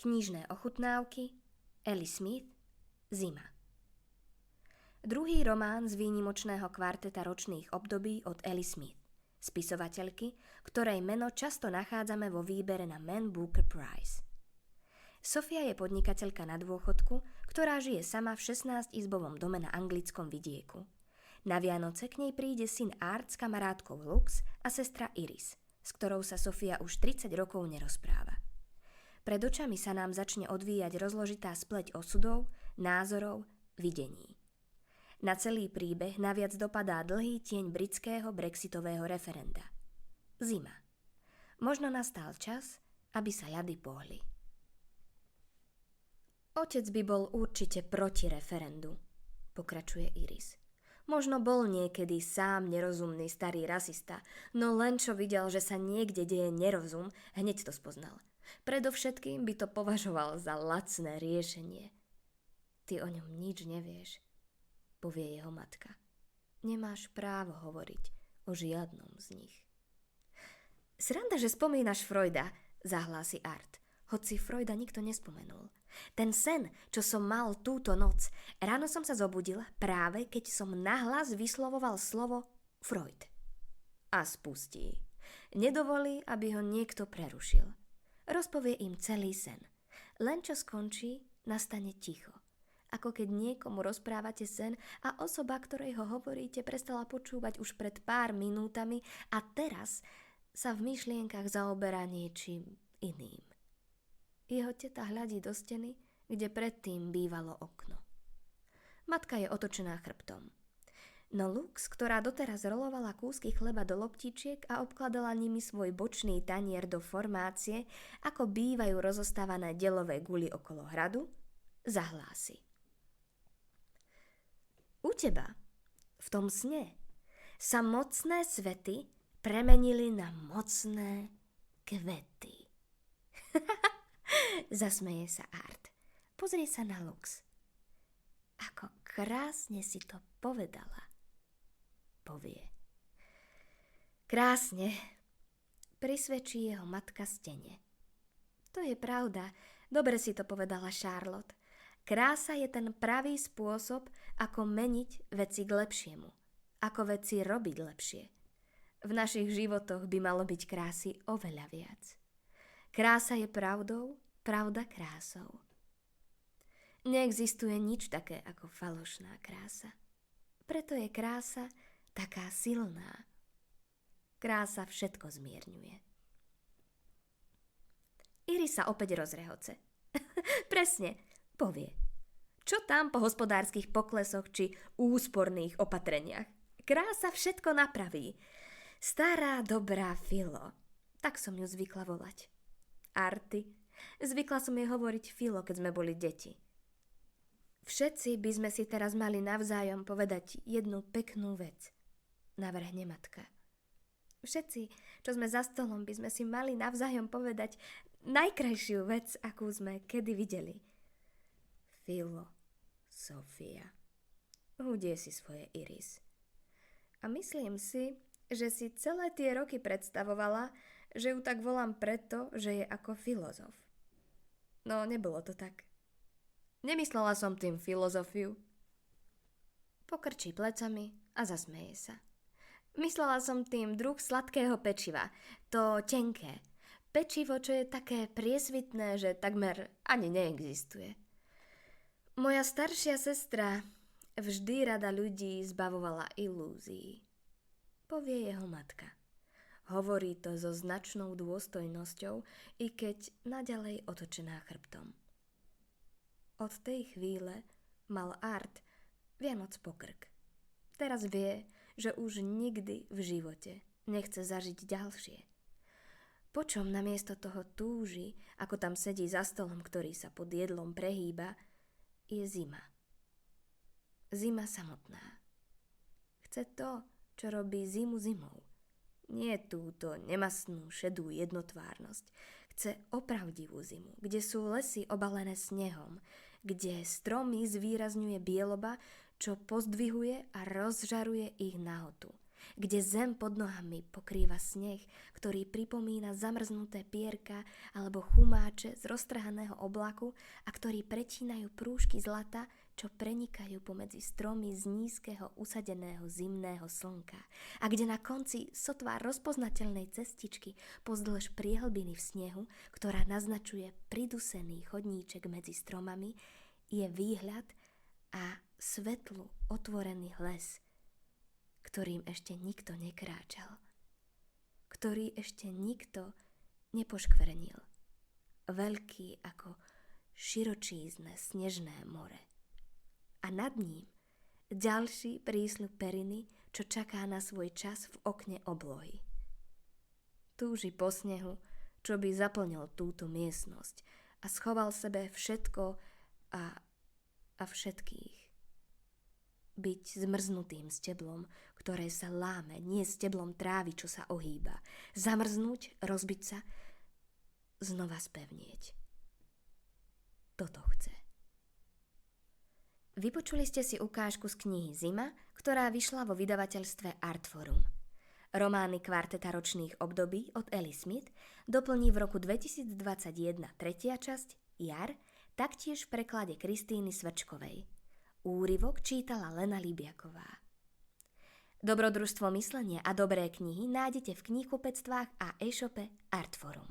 Knižné ochutnávky Ellie Smith Zima. Druhý román z výnimočného kvarteta ročných období od Ellie Smith, spisovateľky, ktorej meno často nachádzame vo výbere na Man Booker Prize. Sofia je podnikateľka na dôchodku, ktorá žije sama v 16-izbovom dome na anglickom vidieku. Na Vianoce k nej príde syn Art s kamarátkou Lux a sestra Iris, s ktorou sa Sofia už 30 rokov nerozpráva. Pred očami sa nám začne odvíjať rozložitá spleť osudov, názorov, videní. Na celý príbeh naviac dopadá dlhý tieň britského brexitového referenda. Zima. Možno nastal čas, aby sa ľady pohli. Otec by bol určite proti referendu, pokračuje Iris. Možno bol niekedy sám nerozumný starý rasista, no len čo videl, že sa niekde deje nerozum, hneď to spoznal. Predovšetkým by to považoval za lacné riešenie. Ty o ňom nič nevieš, povie jeho matka. Nemáš právo hovoriť o žiadnom z nich. Sranda, že spomínaš Freuda, zahlási Art, hoci Freuda nikto nespomenul. Ten sen, čo som mal túto noc, ráno som sa zobudila práve keď som nahlas vyslovoval slovo Freud. A spustí. Nedovolí, aby ho niekto prerušil. Rozpovie im celý sen. Len čo skončí, nastane ticho. Ako keď niekomu rozprávate sen a osoba, ktorej ho hovoríte, prestala počúvať už pred pár minútami a teraz sa v myšlienkach zaoberá niečím iným. Jeho teta hľadí do steny, kde predtým bývalo okno. Matka je otočená chrbtom. No Lux, ktorá doteraz rolovala kúsky chleba do loptičiek a obkladala nimi svoj bočný tanier do formácie, ako bývajú rozostávané delové guly okolo hradu, zahlási. U teba, v tom sne, sa mocné svety premenili na mocné kvety. Zasmeje sa Art. Pozrie sa na Lux. Ako krásne si to povedala, povie. Krásne, prisvedčí jeho matka stene. To je pravda, dobre si to povedala Charlotte. Krása je ten pravý spôsob, ako meniť veci k lepšiemu, ako veci robiť lepšie. V našich životoch by malo byť krásy oveľa viac. Krása je pravdou, pravda krásou. Neexistuje nič také ako falošná krása. Preto je krása taká silná. Krása všetko zmierňuje. Iris sa opäť rozrehoce. Presne, povie. Čo tam po hospodárskych poklesoch či úsporných opatreniach? Krása všetko napraví. Stará, dobrá Filo. Tak som ju zvykla volať. Arty. Zvykla som jej hovoriť Filo, keď sme boli deti. Všetci by sme si teraz mali navzájom povedať jednu peknú vec, navrhne matka. Všetci, čo sme za stolom, by sme si mali navzájom povedať najkrajšiu vec, akú sme kedy videli. Filosofia. Hudie si svoje Iris. A myslím si, že si celé tie roky predstavovala, že ju tak volám preto, že je ako filozof. No, nebolo to tak. Nemyslela som tým filozofiu. Pokrčí plecami a zasmeje sa. Myslela som tým druh sladkého pečiva, to tenké. Pečivo, čo je také priesvitné, že takmer ani neexistuje. Moja staršia sestra vždy rada ľudí zbavovala ilúzií, povie jeho matka. Hovorí to so značnou dôstojnosťou, i keď naďalej otočená chrbtom. Od tej chvíle mal Art Vianoc pokrk. Teraz vie, že už nikdy v živote nechce zažiť ďalšie. Počom namiesto toho túži, ako tam sedí za stolom, ktorý sa pod jedlom prehýba, je zima. Zima samotná. Chce to, čo robí zimu zimou. Nie túto nemastnú šedú jednotvárnosť. Chce opravdivú zimu, kde sú lesy obalené snehom, kde stromy zvýrazňuje bieloba, čo pozdvihuje a rozžaruje ich nahotu. kde zem pod nohami pokrýva sneh, ktorý pripomína zamrznuté pierka alebo chumáče z roztrhaného oblaku a ktorý pretínajú prúžky zlata, čo prenikajú pomedzi stromy z nízkeho usadeného zimného slnka a kde na konci sotva rozpoznateľnej cestičky pozdĺž priehlbiny v snehu, ktorá naznačuje pridusený chodníček medzi stromami, je výhľad a svetlu otvorený les, ktorým ešte nikto nekráčal, ktorý ešte nikto nepoškvernil, veľký ako širočízne snežné more. A nad ním ďalší prísľub periny, čo čaká na svoj čas v okne oblohy. Túži po snehu, čo by zaplnil túto miestnosť a schoval sebe všetko a všetkých. Byť zmrznutým steblom, ktoré sa láme, nie steblom trávy, čo sa ohýba. Zamrznúť, rozbiť sa, znova spevnieť. Toto chce. Vypočuli ste si ukážku z knihy Zima, ktorá vyšla vo vydavateľstve Artforum. Romány kvarteta ročných období od Ellie Smith doplní v roku 2021 tretia časť Jar, taktiež v preklade Kristíny Svrčkovej. Úryvok čítala Lena Libiaková. Dobrodružstvo myslenia a dobré knihy nájdete v knihkupectvách a e-shope Artforum.